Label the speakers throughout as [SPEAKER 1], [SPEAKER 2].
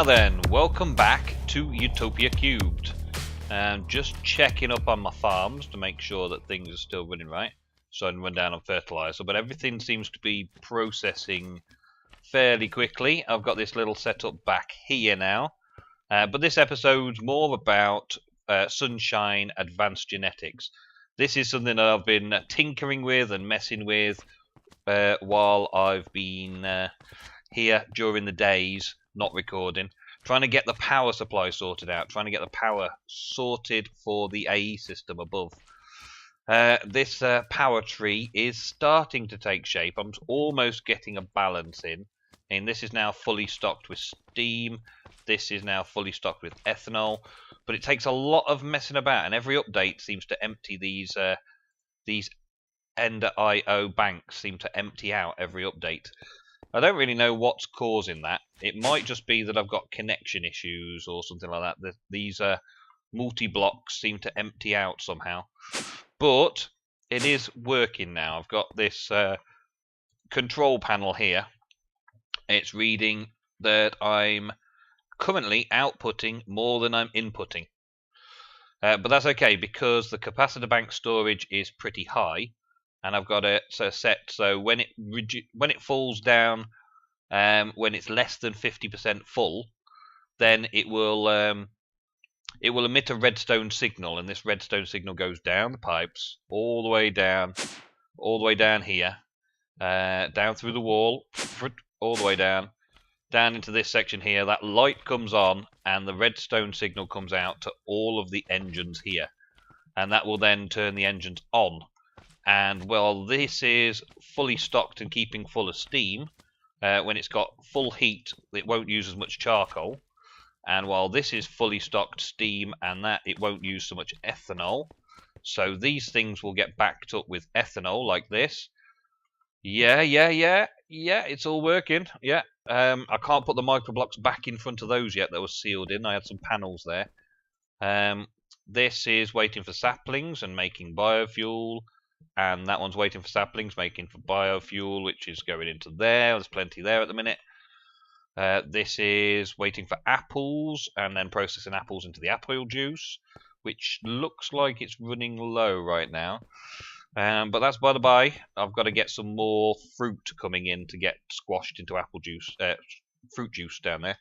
[SPEAKER 1] Now then, welcome back to Utopia³. Just checking up on my farms to make sure that things are still running right, so I can run down on fertilizer, but everything seems to be processing fairly quickly. I've got this little setup back here now, but this episode's more about Sunshine Advanced Genetics. This is something that I've been tinkering with and messing with while I've been here during the days, not recording, trying to get the power supply sorted out, trying to get the power sorted for the AE system above. This power tree is starting to take shape. I'm almost getting a balance in. And this is now fully stocked with steam. This is now fully stocked with ethanol. But it takes a lot of messing about, and every update seems to empty these Ender IO banks seem to empty out every update. I don't really know what's causing that. It might just be that I've got connection issues or something like that. These multi-blocks seem to empty out somehow. But it is working now. I've got this control panel here. It's reading that I'm currently outputting more than I'm inputting. But that's okay because the capacitor bank storage is pretty high. And I've got it set so when it falls down, when it's less than 50% full, then it will emit a redstone signal, and this redstone signal goes down the pipes all the way down here, down through the wall, all the way down into this section here. That light comes on, and the redstone signal comes out to all of the engines here, and that will then turn the engines on. And while this is fully stocked and keeping full of steam, when it's got full heat, it won't use as much charcoal. And while this is fully stocked steam and that, it won't use so much ethanol. So these things will get backed up with ethanol like this. Yeah, it's all working. Yeah, I can't put the microblocks back in front of those yet. They were sealed in. I had some panels there. This is waiting for saplings and making biofuel. And that one's waiting for saplings, making for biofuel, which is going into there. There's plenty there at the minute. This is waiting for apples, and then processing apples into the apple juice, which looks like it's running low right now. But that's by the by. I've got to get some more fruit coming in to get squashed into apple juice, fruit juice down there.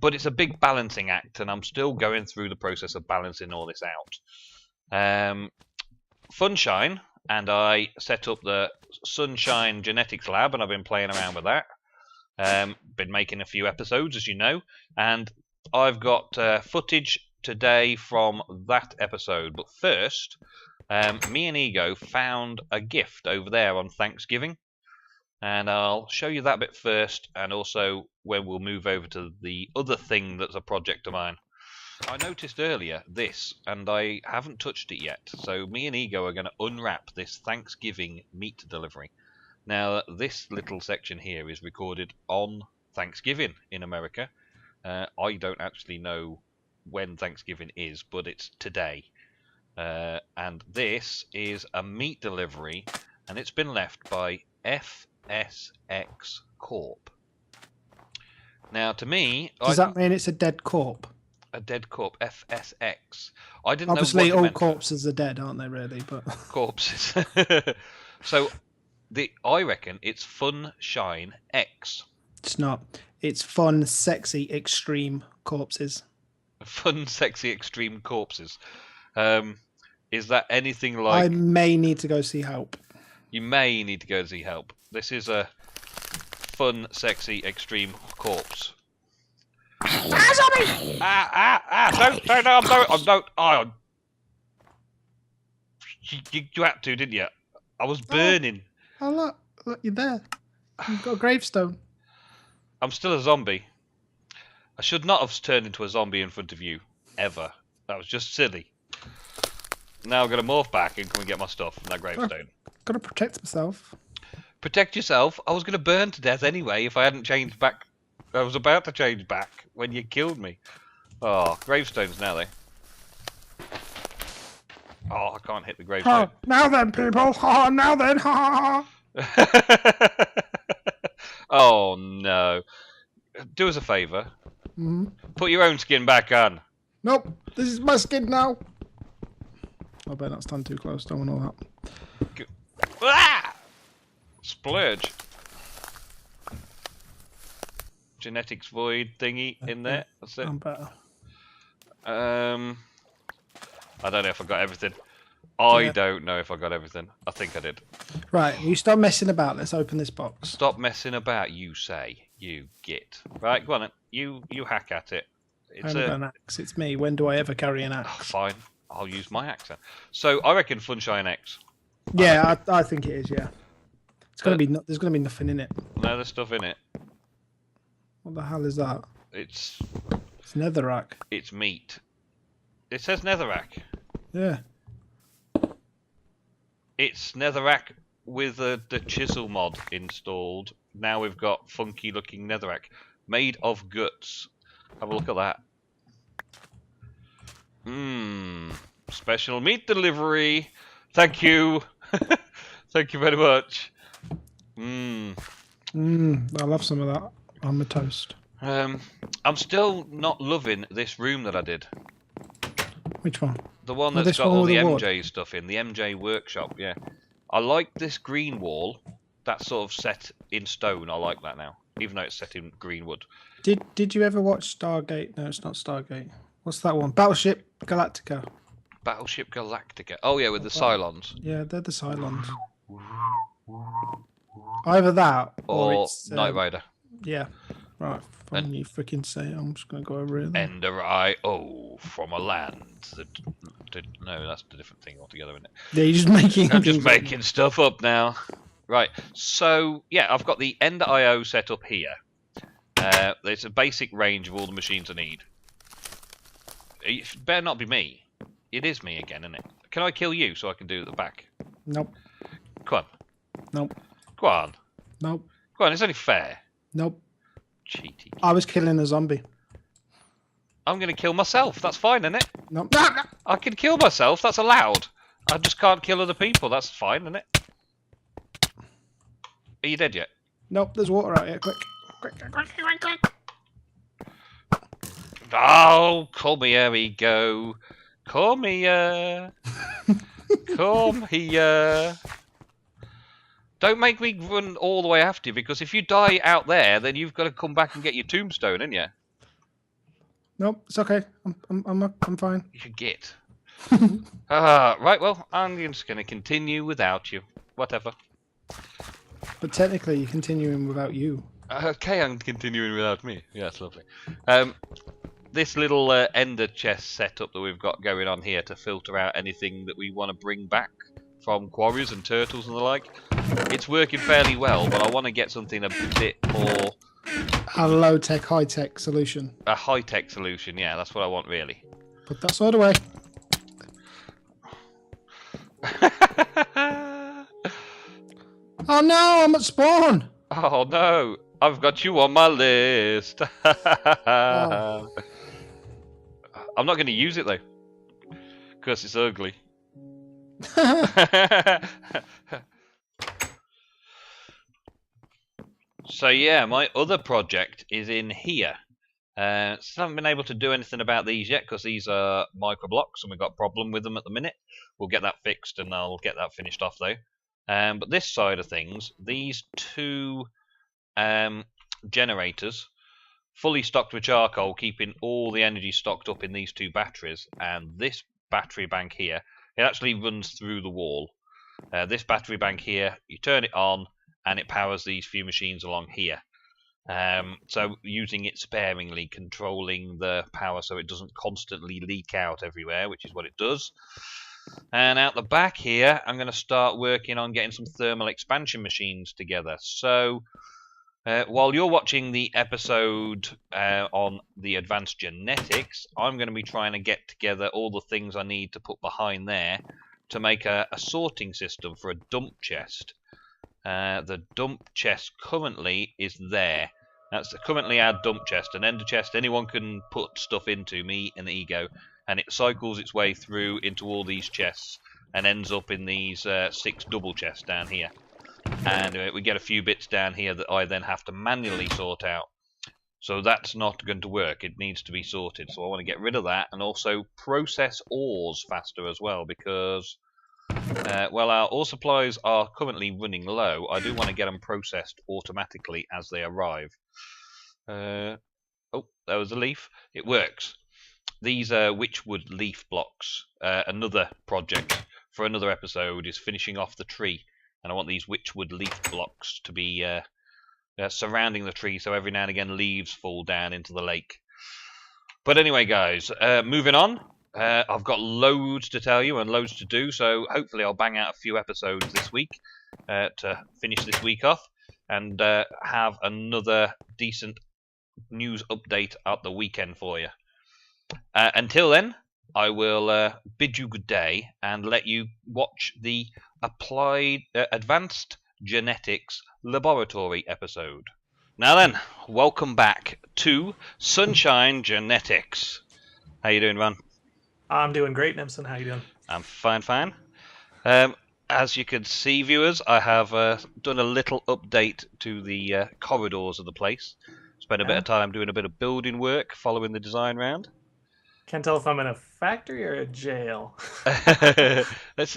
[SPEAKER 1] But it's a big balancing act, and I'm still going through the process of balancing all this out. Funshine and I set up the Sunshine Genetics Lab, and I've been playing around with that. Been making a few episodes, as you know, and I've got footage today from that episode. But first, me and Ego found a gift over there on Thanksgiving, and I'll show you that bit first, and also when we'll move over to the other thing that's a project of mine. I noticed earlier this, and I haven't touched it yet, so me and Ego are going to unwrap this Thanksgiving meat delivery. Now, this little section here is recorded on Thanksgiving in America. I don't actually know when Thanksgiving is, but it's today. And this is a meat delivery, and it's been left by FSX Corp. Now, to me...
[SPEAKER 2] Does that mean it's a dead corp?
[SPEAKER 1] A dead corp, FSX. I didn't
[SPEAKER 2] Obviously,
[SPEAKER 1] know what
[SPEAKER 2] all corpses are dead, aren't they? Really, but
[SPEAKER 1] corpses. So, I reckon it's Fun Shine X.
[SPEAKER 2] It's not. It's fun, sexy, extreme corpses.
[SPEAKER 1] Fun, sexy, extreme corpses. Is that anything like?
[SPEAKER 2] I may need to go see help.
[SPEAKER 1] You may need to go see help. This is a fun, sexy, extreme corpse.
[SPEAKER 2] Zombie!
[SPEAKER 1] Don't. You had to, didn't you? I was burning.
[SPEAKER 2] Oh, look, you're there. You've got a gravestone.
[SPEAKER 1] I'm still a zombie. I should not have turned into a zombie in front of you, ever. That was just silly. Now I'm going to morph back and come and get my stuff from that gravestone.
[SPEAKER 2] Got to protect myself.
[SPEAKER 1] Protect yourself? I was going to burn to death anyway if I hadn't changed back. I was about to change back when you killed me. Oh, gravestones now, then. Oh, I can't hit the gravestone.
[SPEAKER 2] Oh, now then, people. Oh, now then.
[SPEAKER 1] Oh, no. Do us a favour.
[SPEAKER 2] Mm-hmm.
[SPEAKER 1] Put your own skin back on.
[SPEAKER 2] Nope. This is my skin now. I better not stand too close. Don't want all that.
[SPEAKER 1] Ah! Splurge. Genetics void thingy in there. That's it.
[SPEAKER 2] I'm better.
[SPEAKER 1] I don't know if I got everything. I
[SPEAKER 2] Yeah.
[SPEAKER 1] don't know if I got everything. I think I did.
[SPEAKER 2] Right, you stop messing about. Let's open this box.
[SPEAKER 1] Stop messing about, you say. You git. Right, go on then. You hack at it.
[SPEAKER 2] I haven't got an axe. It's me. When do I ever carry an
[SPEAKER 1] Oh,
[SPEAKER 2] axe?
[SPEAKER 1] fine. I'll use my axe then. So I reckon Funshine X.
[SPEAKER 2] Yeah, I think it is. Yeah, it's gonna be. There's gonna be nothing in it.
[SPEAKER 1] No, there's stuff in it.
[SPEAKER 2] What the hell is that?
[SPEAKER 1] It's
[SPEAKER 2] netherrack.
[SPEAKER 1] It's meat. It says netherrack.
[SPEAKER 2] Yeah.
[SPEAKER 1] It's netherrack with the chisel mod installed. Now we've got funky looking netherrack made of guts. Have a look at that. Special meat delivery. Thank you. Thank you very much.
[SPEAKER 2] I'll have some of that on my toast.
[SPEAKER 1] I'm still not loving this room that I did.
[SPEAKER 2] Which one?
[SPEAKER 1] The one
[SPEAKER 2] Oh,
[SPEAKER 1] that's
[SPEAKER 2] this
[SPEAKER 1] got
[SPEAKER 2] one
[SPEAKER 1] all
[SPEAKER 2] with
[SPEAKER 1] the
[SPEAKER 2] the wood?
[SPEAKER 1] MJ stuff in, the MJ workshop, yeah. I like this green wall. That's sort of set in stone. I like that now, even though it's set in green wood.
[SPEAKER 2] Did you ever watch Stargate? No, it's not Stargate. What's that one? Battleship Galactica.
[SPEAKER 1] Battleship Galactica. Oh yeah, with the Cylons.
[SPEAKER 2] Yeah, they're the Cylons. Either that
[SPEAKER 1] Or
[SPEAKER 2] it's
[SPEAKER 1] Knight Rider.
[SPEAKER 2] Yeah. Right. Fine, you freaking say it. I'm just gonna go over here. Then.
[SPEAKER 1] Ender Eye, from a land that... No, that's a different thing altogether, isn't it?
[SPEAKER 2] Yeah, you're just making.
[SPEAKER 1] I'm just making stuff up now. Right, so yeah, I've got the Ender IO set up here. There's a basic range of all the machines I need. It better not be me. It is me again, isn't it? Can I kill you so I can do it at the back?
[SPEAKER 2] Nope.
[SPEAKER 1] Come on.
[SPEAKER 2] Nope.
[SPEAKER 1] Go on.
[SPEAKER 2] Nope.
[SPEAKER 1] Go on, it's only fair.
[SPEAKER 2] Nope.
[SPEAKER 1] Cheaty.
[SPEAKER 2] I was killing a zombie.
[SPEAKER 1] I'm going to kill myself. That's fine, isn't it?
[SPEAKER 2] Nope.
[SPEAKER 1] I can kill myself. That's allowed. I just can't kill other people. That's fine, isn't it? Are you dead yet?
[SPEAKER 2] Nope. There's water out here. Quick. Quick.
[SPEAKER 1] Oh, come here we go. Come here. Come here. Don't make me run all the way after you, because if you die out there, then you've got to come back and get your tombstone, ain't you?
[SPEAKER 2] Nope. It's okay. I'm fine.
[SPEAKER 1] You get. Right, well, I'm just going to continue without you. Whatever.
[SPEAKER 2] But technically, you're continuing without you.
[SPEAKER 1] Okay, I'm continuing without me. Yeah, that's lovely. This little ender chest setup that we've got going on here to filter out anything that we want to bring back from quarries and turtles and the like. It's working fairly well, but I want to get something a bit more...
[SPEAKER 2] A low-tech, high-tech solution.
[SPEAKER 1] A high-tech solution, yeah, that's what I want, really.
[SPEAKER 2] Put that sword away. Oh no, I'm at spawn!
[SPEAKER 1] Oh no, I've got you on my list.
[SPEAKER 2] Oh.
[SPEAKER 1] I'm not going to use it though, because it's ugly. So yeah, my other project is in here. Still haven't been able to do anything about these yet because these are microblocks and we've got a problem with them at the minute. We'll get that fixed and I'll get that finished off though. But this side of things, these two generators, fully stocked with charcoal, keeping all the energy stocked up in these two batteries, and this battery bank here, it actually runs through the wall. This battery bank here, you turn it on and it powers these few machines along here. So using it sparingly, controlling the power so it doesn't constantly leak out everywhere, which is what it does. And out the back here, I'm going to start working on getting some thermal expansion machines together. So while you're watching the episode on the advanced genetics, I'm going to be trying to get together all the things I need to put behind there to make a sorting system for a dump chest. The dump chest currently is there. That's currently our dump chest, an ender chest anyone can put stuff into, me and Ego, and it cycles its way through into all these chests and ends up in these 6 double chests down here. And we get a few bits down here that I then have to manually sort out. So that's not going to work. It needs to be sorted. So I want to get rid of that and also process ores faster as well because, well, our ore supplies are currently running low. I do want to get them processed automatically as they arrive. Oh, there was a leaf. It works. These witchwood leaf blocks, another project for another episode, is finishing off the tree. And I want these witchwood leaf blocks to be surrounding the tree so every now and again leaves fall down into the lake. But anyway, guys, moving on. I've got loads to tell you and loads to do, so hopefully I'll bang out a few episodes this week to finish this week off and have another decent news update at the weekend for you. Until then, I will bid you good day and let you watch the Advanced Genetics Laboratory episode. Now then, welcome back to Sunshine Genetics. How you doing, Ron?
[SPEAKER 3] I'm doing great, Nimson. How you doing?
[SPEAKER 1] I'm fine. As you can see, viewers, I have done a little update to the corridors of the place. Spent a bit of time doing a bit of building work, following the design round.
[SPEAKER 3] Can't tell if I'm in a factory or a jail.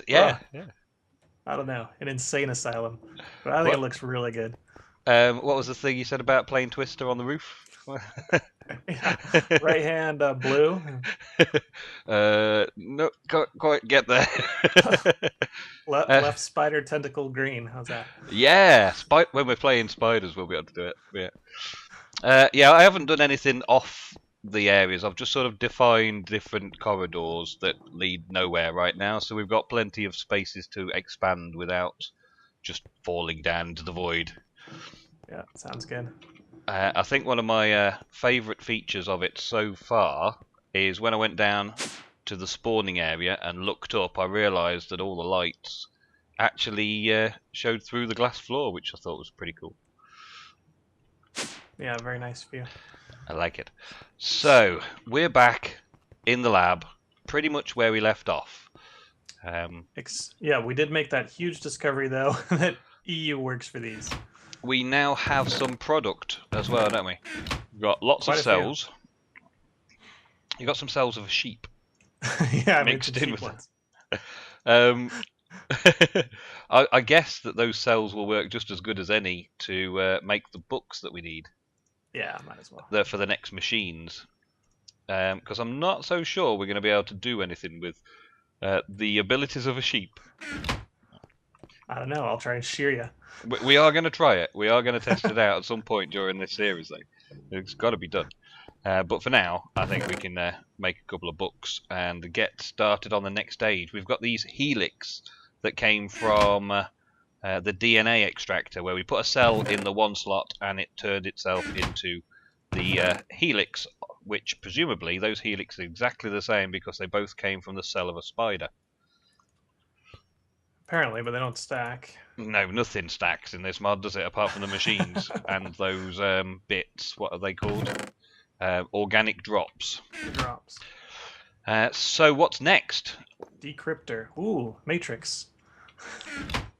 [SPEAKER 1] Yeah.
[SPEAKER 3] I don't know. An insane asylum. But I think it looks really good.
[SPEAKER 1] What was the thing you said about playing Twister on the roof?
[SPEAKER 3] Yeah. Right hand blue.
[SPEAKER 1] No, can't quite get there.
[SPEAKER 3] Left spider tentacle green. How's that?
[SPEAKER 1] Yeah, when we're playing spiders, we'll be able to do it. Yeah, I haven't done anything off the areas. I've just sort of defined different corridors that lead nowhere right now, so we've got plenty of spaces to expand without just falling down into the void.
[SPEAKER 3] Yeah, sounds good.
[SPEAKER 1] I think one of my favourite features of it so far is when I went down to the spawning area and looked up, I realised that all the lights actually showed through the glass floor, which I thought was pretty cool.
[SPEAKER 3] Yeah, very nice view.
[SPEAKER 1] I like it. So, we're back in the lab, pretty much where we left off.
[SPEAKER 3] Yeah, we did make that huge discovery, though, that EU works for these.
[SPEAKER 1] We now have some product as well, don't we? We've got lots of cells. You've got some cells of a sheep.
[SPEAKER 3] Yeah,
[SPEAKER 1] mixed in with it. I guess that those cells will work just as good as any to make the books that we need.
[SPEAKER 3] Yeah, might as well.
[SPEAKER 1] For the next machines. Because I'm not so sure we're going to be able to do anything with the abilities of a sheep.
[SPEAKER 3] I don't know. I'll try and shear you.
[SPEAKER 1] We are going to try it. We are going to test it out at some point during this series, though. It's got to be done. But for now, I think we can make a couple of books and get started on the next stage. We've got these helix that came from the DNA extractor, where we put a cell in the one slot and it turned itself into the helix, which presumably those helix are exactly the same because they both came from the cell of a spider.
[SPEAKER 3] Apparently, but they don't stack.
[SPEAKER 1] No, nothing stacks in this mod, does it, apart from the machines and those bits. What are they called? Organic drops.
[SPEAKER 3] Drops.
[SPEAKER 1] So what's next?
[SPEAKER 3] Decryptor. Ooh, Matrix.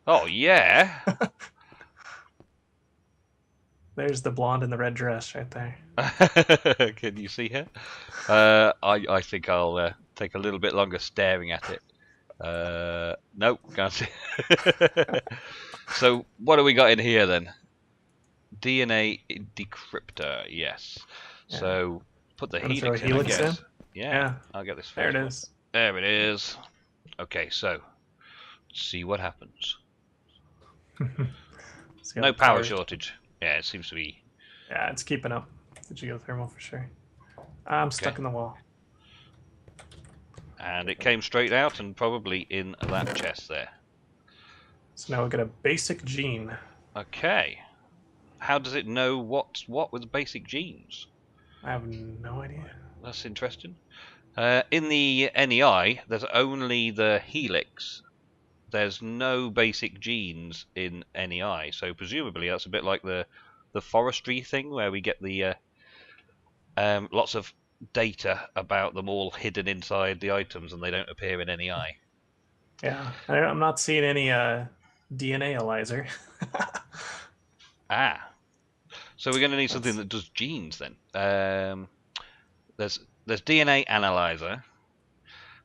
[SPEAKER 1] Oh, yeah.
[SPEAKER 3] There's the blonde in the red dress right there.
[SPEAKER 1] Can you see her? I think I'll take a little bit longer staring at it. Nope, can't see. So, what do we got in here then? DNA decryptor, yes. Yeah. So, put the helix in, I guess. Yeah, I'll get this first.
[SPEAKER 3] There it is.
[SPEAKER 1] There it is. Okay, so, let's see what happens. No power shortage. Yeah, it seems to be.
[SPEAKER 3] Yeah, it's keeping up. The geothermal for sure. I'm stuck in the wall.
[SPEAKER 1] And it came straight out and probably in that chest there.
[SPEAKER 3] So now we'll get a basic gene.
[SPEAKER 1] Okay. How does it know what's what with the basic genes?
[SPEAKER 3] I have no idea.
[SPEAKER 1] That's interesting. In the NEI, there's only the helix. There's no basic genes in NEI, so presumably that's a bit like the forestry thing where we get the lots of data about them all hidden inside the items and they don't appear in NEI.
[SPEAKER 3] Yeah, I'm not seeing any DNA analyzer.
[SPEAKER 1] So we're going to need something that does genes then. There's DNA analyzer.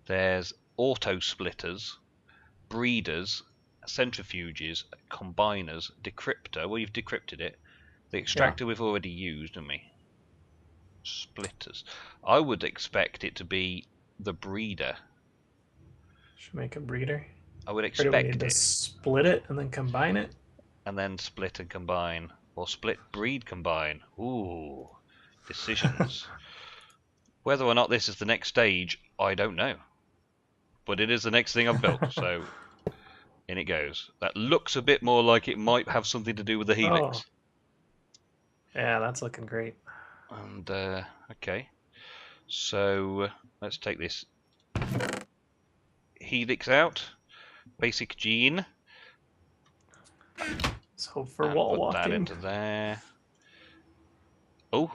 [SPEAKER 1] There's auto splitters, breeders, centrifuges, combiners, decryptor. Well, you've decrypted it. The extractor we've already used, haven't we? Splitters. I would expect it to be the breeder.
[SPEAKER 3] Should make a breeder.
[SPEAKER 1] I would
[SPEAKER 3] Or
[SPEAKER 1] expect
[SPEAKER 3] do we need to
[SPEAKER 1] it.
[SPEAKER 3] split it and then combine it?
[SPEAKER 1] And then split and combine. Or split, breed, combine. Ooh. Decisions. Whether or not this is the next stage, I don't know. But it is the next thing I've built, so in it goes. That looks a bit more like it might have something to do with the helix.
[SPEAKER 3] Oh. Yeah, that's looking great.
[SPEAKER 1] And, okay. So, let's take this helix out. Basic gene.
[SPEAKER 3] Let's hope for
[SPEAKER 1] And
[SPEAKER 3] wall
[SPEAKER 1] put
[SPEAKER 3] walking.
[SPEAKER 1] that into there. Oh.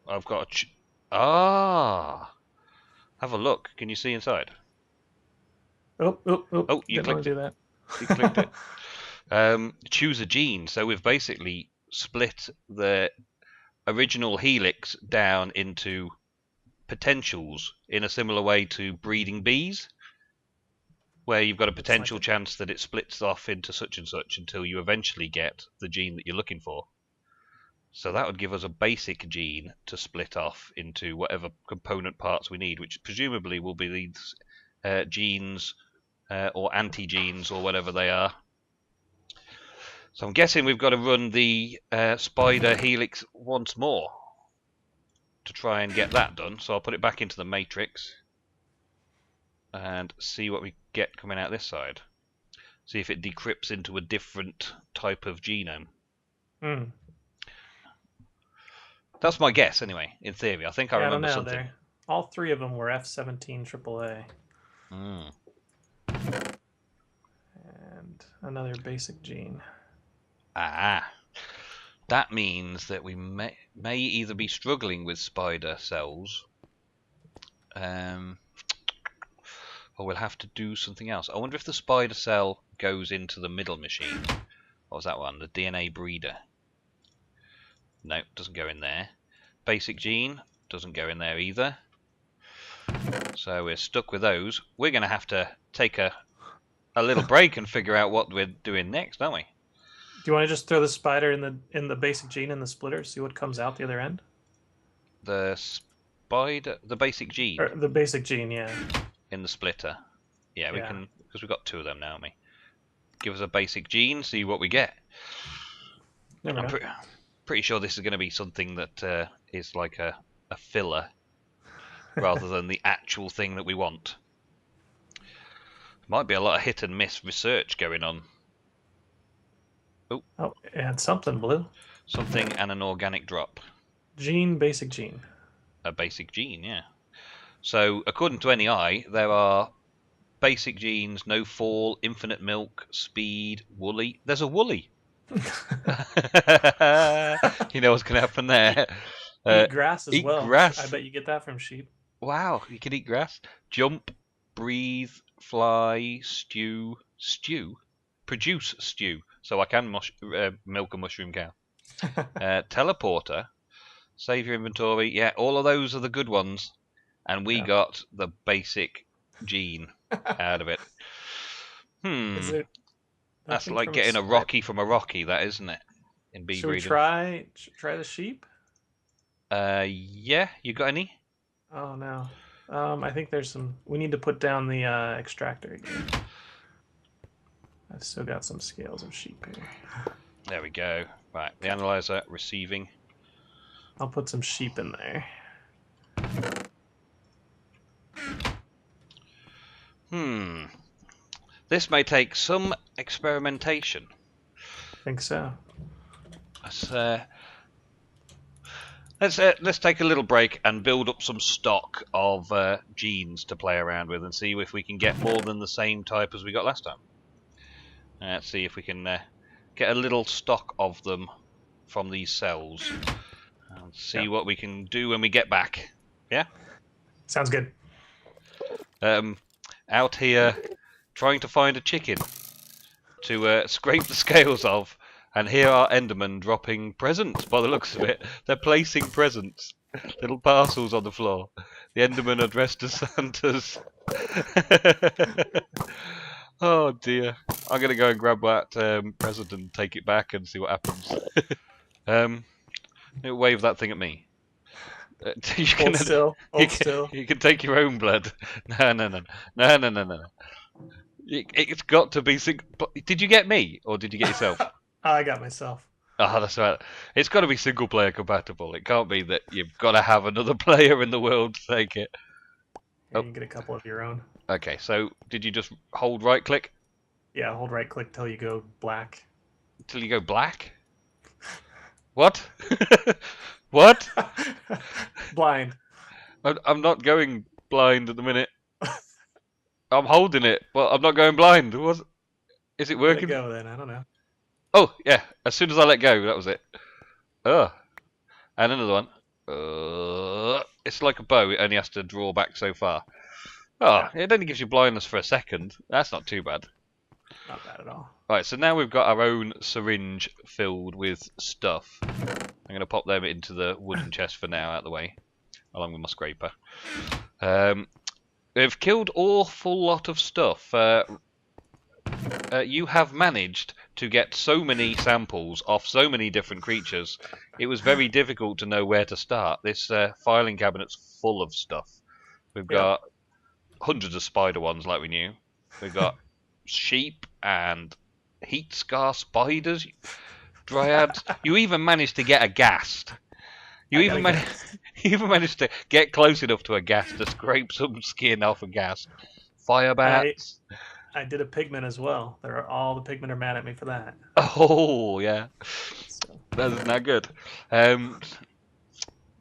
[SPEAKER 1] I've got a... Have a look. Can you see inside?
[SPEAKER 3] Oh,
[SPEAKER 1] You
[SPEAKER 3] didn't want
[SPEAKER 1] clicked
[SPEAKER 3] to do that.
[SPEAKER 1] You clicked it. Choose a gene. So we've basically split the original helix down into potentials in a similar way to breeding bees, where you've got a potential chance that it splits off into such and such until you eventually get the gene that you're looking for. So that would give us a basic gene to split off into whatever component parts we need, which presumably will be these genes or anti-genes or whatever they are. So I'm guessing we've got to run the spider helix once more to try and get that done. So I'll put it back into the matrix and see what we get coming out this side. See if it decrypts into a different type of genome. That's my guess, anyway. In theory, I think I remember something.
[SPEAKER 3] There. All three of them were F17 AAA. And another basic gene.
[SPEAKER 1] That means that we may either be struggling with spider cells, or we'll have to do something else. I wonder if the spider cell goes into the middle machine. What was that one? The DNA breeder. No, doesn't go in there. Basic gene doesn't go in there either. So we're stuck with those. We're going to have to take a little break and figure out what we're doing next, aren't we?
[SPEAKER 3] Do you want to just throw the spider in the basic gene in the splitter, see what comes out the other end?
[SPEAKER 1] The spider, the basic gene.
[SPEAKER 3] Or the basic gene, yeah.
[SPEAKER 1] In the splitter. Yeah, we can, because we've got two of them now, haven't we? Give us a basic gene, see what we get. I'm pretty sure this is going to be something that is like a filler rather than the actual thing that we want. Might be a lot of hit and miss research going on.
[SPEAKER 3] Oh, and something blue.
[SPEAKER 1] Something and an organic drop.
[SPEAKER 3] Gene, basic gene.
[SPEAKER 1] A basic gene, yeah. So, according to NEI, there are basic genes, no fall, infinite milk, speed, woolly. There's a woolly. You know what's going to happen there.
[SPEAKER 3] Eat grass as
[SPEAKER 1] eat
[SPEAKER 3] well.
[SPEAKER 1] Grass.
[SPEAKER 3] I bet you get that from sheep.
[SPEAKER 1] Wow, you can eat grass. Jump, breathe, fly, stew, produce stew. So I can milk a mushroom cow. Teleporter, save your inventory. Yeah, all of those are the good ones. And we got the basic gene out of it. That's like getting a Rocky from a Rocky, that isn't it? In bee breeding.
[SPEAKER 3] Should we try the sheep?
[SPEAKER 1] Yeah. You got any?
[SPEAKER 3] Oh no. I think there's some. We need to put down the extractor again. I've still got some scales of sheep here.
[SPEAKER 1] There we go. Right, the analyzer receiving.
[SPEAKER 3] I'll put some sheep in there.
[SPEAKER 1] This may take some experimentation.
[SPEAKER 3] I think so.
[SPEAKER 1] Let's take a little break and build up some stock of genes to play around with and see if we can get more than the same type as we got last time. Let's see if we can get a little stock of them from these cells and see what we can do when we get back. Yeah?
[SPEAKER 3] Sounds good.
[SPEAKER 1] Out here trying to find a chicken to scrape the scales of And here are Endermen dropping presents by the looks of it. They're placing presents. Little parcels on the floor. The Endermen are dressed as Santas. Oh dear. I'm going to go and grab that present and take it back and see what happens. Wave that thing at me.
[SPEAKER 3] Hold still. Hold still.
[SPEAKER 1] You can take your own blood. No. It's got to be... Did you get me, or did you get yourself?
[SPEAKER 3] I got myself.
[SPEAKER 1] Oh, that's right. It's got to be single player compatible. It can't be that you've got to have another player in the world to take it.
[SPEAKER 3] Yeah, you can get a couple of your own.
[SPEAKER 1] Okay, so did you just hold right click?
[SPEAKER 3] Yeah, hold right click till you go black.
[SPEAKER 1] Till you go black? What? What?
[SPEAKER 3] Blind.
[SPEAKER 1] I'm not going blind at the minute. I'm holding it, but I'm not going blind. Is it working?
[SPEAKER 3] Let it go then, I don't know.
[SPEAKER 1] Oh, yeah. As soon as I let go, that was it. Oh. And another one. It's like a bow. It only has to draw back so far. Oh, yeah. It only gives you blindness for a second. That's not too bad.
[SPEAKER 3] Not bad at all.
[SPEAKER 1] Right, so now we've got our own syringe filled with stuff. I'm going to pop them into the wooden chest for now, out of the way, along with my scraper. We've killed an awful lot of stuff. You have managed to get so many samples off so many different creatures. It was very difficult to know where to start. This filing cabinet's full of stuff. We've got hundreds of spider ones, like we knew. We've got sheep and heat scar spiders, dryads. You even managed to get a ghast. You even managed to get close enough to a ghast to scrape some skin off a ghast. Fire bats.
[SPEAKER 3] I did a pigment as well. All the pigment are mad at me for that.
[SPEAKER 1] Oh yeah,
[SPEAKER 3] So.
[SPEAKER 1] that's not good.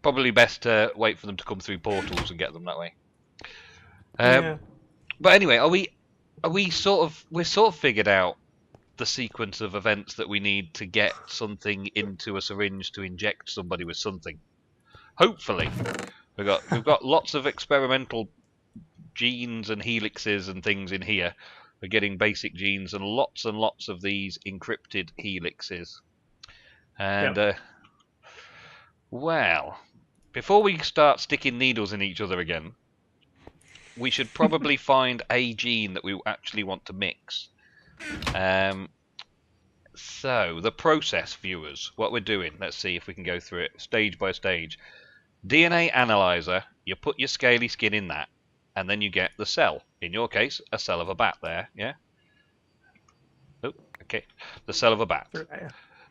[SPEAKER 1] Probably best to wait for them to come through portals and get them that way.
[SPEAKER 3] Yeah.
[SPEAKER 1] But anyway, we're sort of figured out the sequence of events that we need to get something into a syringe to inject somebody with something. Hopefully, we've got lots of experimental genes and helixes and things in here. We're getting basic genes and lots of these encrypted helixes. And well, before we start sticking needles in each other again, we should probably find a gene that we actually want to mix. So, the process, viewers, what we're doing, let's see if we can go through it stage by stage. DNA analyzer, you put your scaly skin in that, and then you get the cell. In your case, a cell of a bat there, yeah? Oh, okay. The cell of a bat.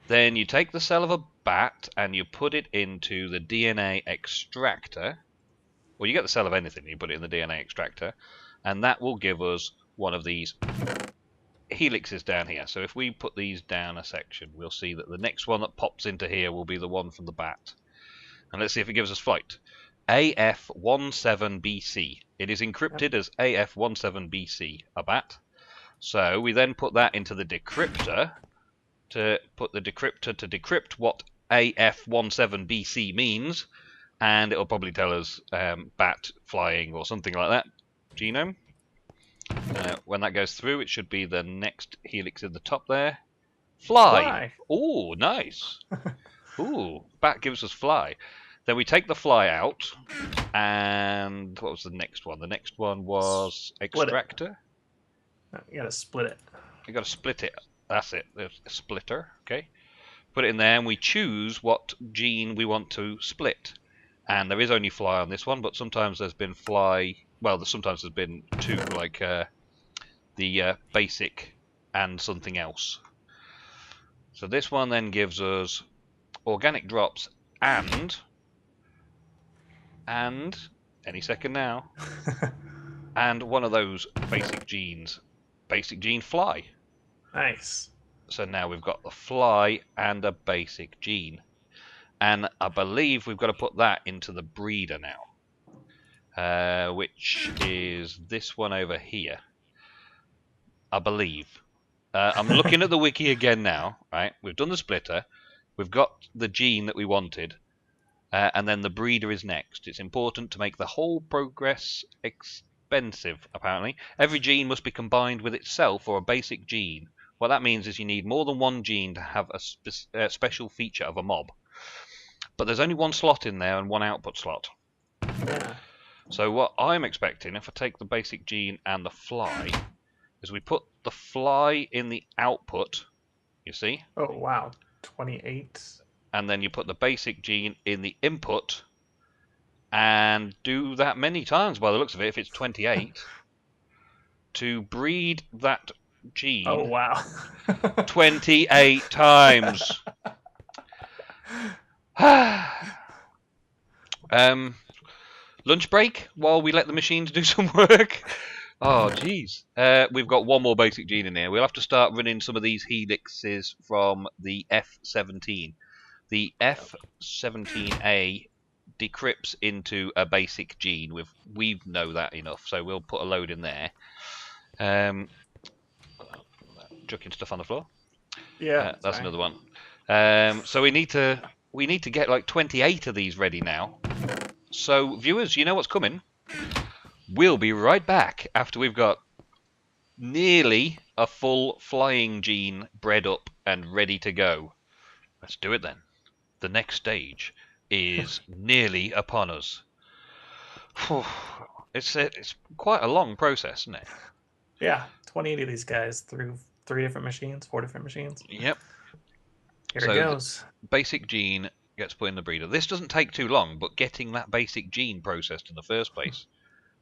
[SPEAKER 1] Then you take the cell of a bat and you put it into the DNA extractor. Well, you get the cell of anything, you put it in the DNA extractor, and that will give us one of these helixes down here. So if we put these down a section, we'll see that the next one that pops into here will be the one from the bat. And let's see if it gives us flight. AF17BC. It is encrypted as AF17BC, a bat. So we then put that into the decryptor to decrypt what AF17BC means, and it'll probably tell us bat flying or something like that. Genome. When that goes through, it should be the next helix in the top there. Fly. Oh, nice. Ooh, bat gives us fly. Then we take the fly out, and what was the next one? The next one was extractor.
[SPEAKER 3] You gotta split it.
[SPEAKER 1] You gotta split it. That's it. There's a splitter. Okay. Put it in there, and we choose what gene we want to split. And there is only fly on this one, but sometimes there's been fly. Well, sometimes there's been two, like the basic and something else. So this one then gives us organic drops and any second now, and one of those basic genes. Basic gene fly.
[SPEAKER 3] Nice.
[SPEAKER 1] So now we've got the fly and a basic gene. And I believe we've got to put that into the breeder now. Which is this one over here. I believe. I'm looking at the wiki again now. Right, we've done the splitter. We've got the gene that we wanted. And then the breeder is next. It's important to make the whole progress expensive, apparently. Every gene must be combined with itself or a basic gene What that means is you need more than one gene to have a special feature of a mob. But there's only one slot in there and one output slot.
[SPEAKER 3] Yeah.
[SPEAKER 1] So what I'm expecting, if I take the basic gene and the fly, is we put the fly in the output, you see?
[SPEAKER 3] Oh, wow. 28.
[SPEAKER 1] And then you put the basic gene in the input, and do that many times by the looks of it, if it's 28, to breed that gene
[SPEAKER 3] Oh, wow.
[SPEAKER 1] 28 times. Lunch break while we let the machines do some work. Oh, jeez. We've got one more basic gene in here. We'll have to start running some of these helixes from the F17. The F17A decrypts into a basic gene. We know that enough, so we'll put a load in there. Chucking stuff on the floor.
[SPEAKER 3] Yeah,
[SPEAKER 1] that's another one. So we need to get like 28 of these ready now. So viewers, you know what's coming. We'll be right back after we've got nearly a full flying gene bred up and ready to go. Let's do it then. The next stage is nearly upon us. It's quite a long process, isn't it?
[SPEAKER 3] Yeah, 28 of these guys through 4 different machines.
[SPEAKER 1] Yep.
[SPEAKER 3] Here it goes.
[SPEAKER 1] Basic gene gets put in the breeder. This doesn't take too long, but getting that basic gene processed in the first place.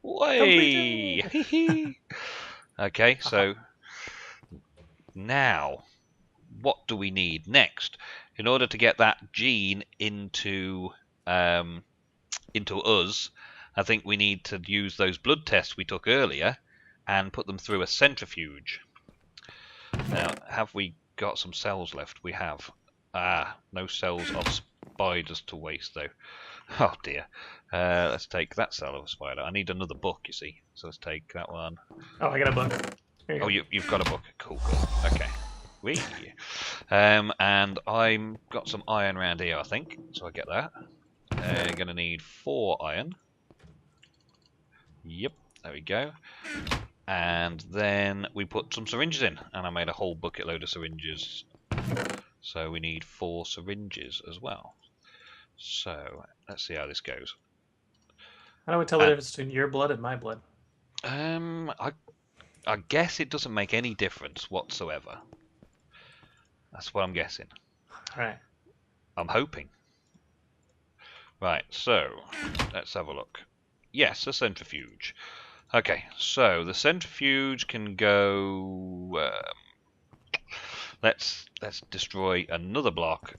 [SPEAKER 1] Way! Okay, so now what do we need next? In order to get that gene into us, I think we need to use those blood tests we took earlier and put them through a centrifuge. Now, have we got some cells left? We have. No cells of spiders to waste, though. Oh, dear. Let's take that cell of a spider. I need another book, you see. So let's take that one.
[SPEAKER 3] Oh, I got a book.
[SPEAKER 1] Oh, you've got a book. Cool. Okay. Wee. And I've got some iron around here, I think. So I get that. Going to need 4 iron. Yep, there we go. And then we put some syringes in, and I made a whole bucket load of syringes. So we need 4 syringes as well. So let's see how this goes.
[SPEAKER 3] How do we tell the difference between your blood and my blood?
[SPEAKER 1] I guess it doesn't make any difference whatsoever. That's what I'm guessing.
[SPEAKER 3] All right.
[SPEAKER 1] I'm hoping. Right, so let's have a look. Yes, a centrifuge. Okay, so the centrifuge can go. Let's destroy another block,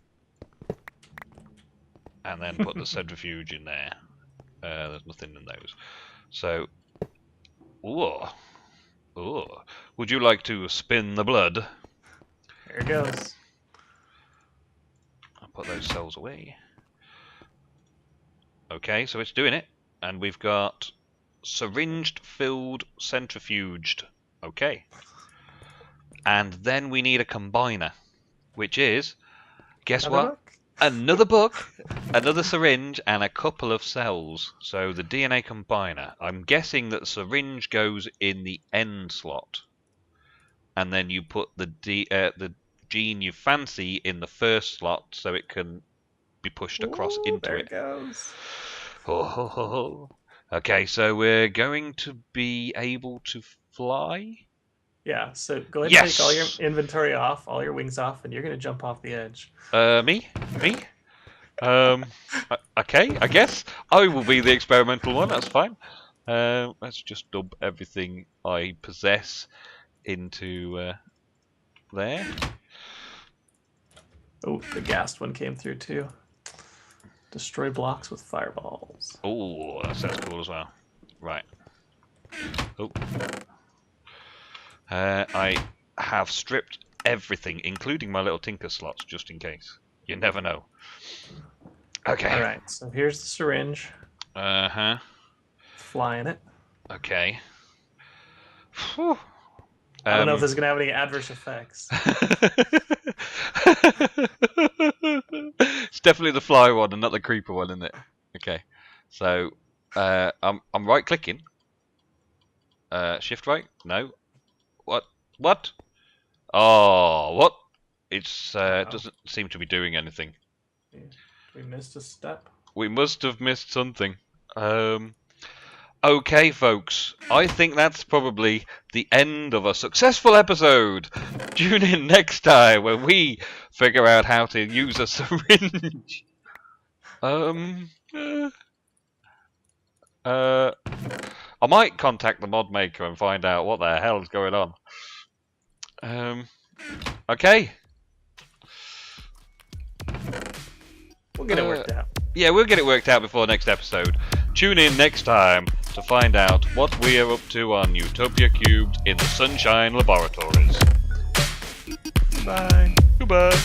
[SPEAKER 1] and then put the centrifuge in there. There's nothing in those. So, would you like to spin the blood?
[SPEAKER 3] Here it goes.
[SPEAKER 1] I'll put those cells away. Okay, so it's doing it, and we've got syringed, filled, centrifuged. Okay. And then we need a combiner, which is, guess
[SPEAKER 3] Another
[SPEAKER 1] what?
[SPEAKER 3] book?
[SPEAKER 1] Another book, another syringe, and a couple of cells. So the DNA combiner. I'm guessing that the syringe goes in the end slot, and then you put the gene you fancy in the first slot, so it can be pushed across into
[SPEAKER 3] there
[SPEAKER 1] it.
[SPEAKER 3] There it goes.
[SPEAKER 1] Oh. Okay, so we're going to be able to fly.
[SPEAKER 3] Yeah, so go ahead
[SPEAKER 1] Yes!
[SPEAKER 3] and take all your inventory off, all your wings off, and you're going to jump off the edge.
[SPEAKER 1] Me? Okay, I guess. I will be the experimental one, that's fine. Let's just dump everything I possess into there.
[SPEAKER 3] Oh, the gassed one came through too. Destroy blocks with fireballs.
[SPEAKER 1] Oh, that sounds cool as well. Right. Oh. I have stripped everything, including my little tinker slots, just in case. You never know. Okay.
[SPEAKER 3] Alright, so here's the syringe.
[SPEAKER 1] Uh-huh.
[SPEAKER 3] Fly in it.
[SPEAKER 1] Okay. Whew.
[SPEAKER 3] I don't know if this is going to have any adverse effects.
[SPEAKER 1] It's definitely the fly one and not the creeper one, isn't it? Okay. So, I'm right-clicking. Shift right? No. What? Oh, what? It's doesn't seem to be doing anything.
[SPEAKER 3] We missed a step.
[SPEAKER 1] We must have missed something. Okay, folks. I think that's probably the end of a successful episode. Tune in next time when we figure out how to use a syringe. I might contact the mod maker and find out what the hell is going on. Okay.
[SPEAKER 3] We'll get it worked out.
[SPEAKER 1] Yeah, we'll get it worked out before next episode. Tune in next time to find out what we are up to on Utopia³ in the Sunshine Laboratories.
[SPEAKER 3] Bye.
[SPEAKER 1] Goodbye.